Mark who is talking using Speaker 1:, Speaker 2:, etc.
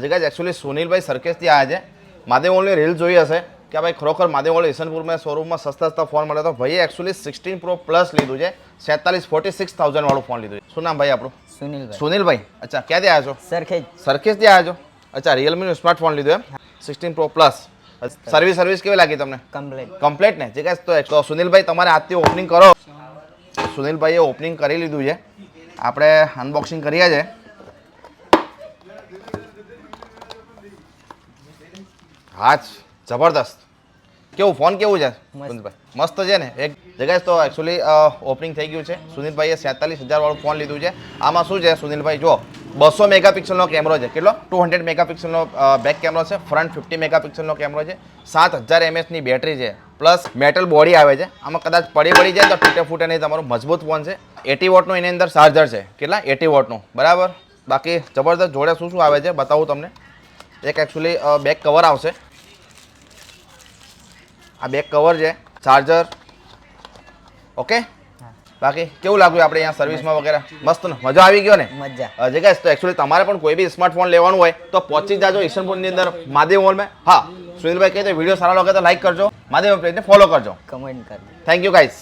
Speaker 1: Guys actually सुनीलભાઈ સરખેજથી આવ્યા છે. Mahadev મોલની reel જોઈ હશે કે ભાઈ ખરોખર મહાદેવ મોલ ઈસનપુરમાં શોરૂમમાં સસ્તા ફોન મળે તો ભાઈએ એકચ્યુઅલી 16 પ્રો પ્લસ લીધું છે. 46,000 વાળું ફોન લીધું છે. શું નામ ભાઈ આપણું? સુનિલભાઈ. અચ્છા, ક્યાંથી આવ્યા છો? સરખેજથી આવ્યા છો? અચ્છા, રિયલમીનું સ્માર્ટફોન લીધું એમ? 16 પ્રો પ્લસ. સર્વિસ કેવી લાગી તમને? કમ્પ્લીટ ને? જે ગાઈસ તો સુનિલભાઈ તમારે આજથી ઓપનિંગ કરો. સુનિલભાઈએ ઓપનિંગ કરી લીધું છે. આપણે અનબોક્સિંગ કરીએ છીએ. હા, જબરદસ્ત. કેવું ફોન કેવું છે સુનિલભાઈ? મસ્ત છે ને એક જગ્યાએ. તો એકચ્યુઅલી ઓપનિંગ થઈ ગયું છે. સુનિલભાઈએ 47,000 વાળું ફોન લીધું છે. આમાં શું છે સુનિલભાઈ, જો 200 મેગાપિક્સલનો કેમેરો છે. કેટલો? 200 મેગાપિક્સલનો બેક કેમેરો છે. ફ્રન્ટ 50 મેગાપિક્સલનો કેમેરો છે. 7000 mAhની બેટરી છે. પ્લસ મેટલ બોડી આવે છે. આમાં કદાચ પડી જાય તો તૂટે ફૂટે નહીં. તમારું મજબૂત ફોન છે. 80 વોટનું એની અંદર ચાર્જર છે. કેટલા? 80 વોટનું. બરાબર. બાકી જબરદસ્ત. જોડે શું શું આવે છે બતાવું તમને. એક એકચ્યુઅલી બેક કવર આવશે. આ બેક કવર છે, ચાર્જર. ઓકે. બાકી કેવું લાગ્યું આપણે અહીંયા સર્વિસમાં વગેરે? મસ્ત ને? મજા આવી ગયો ને? મજા. જે ગાઈસ તો એકચ્યુઅલી તમારે પણ કોઈ બી સ્માર્ટફોન લેવાનું હોય તો પહોંચી જાજો ઈસનપુરની અંદર મહાદેવ મોલમાં. હા, સુનિલભાઈ કહે તો વિડીયો સારા લાગે તો લાઈક કરજો, મહાદેવ પેજને ફોલો કરજો, કમેન્ટ કરજો. Thank you guys.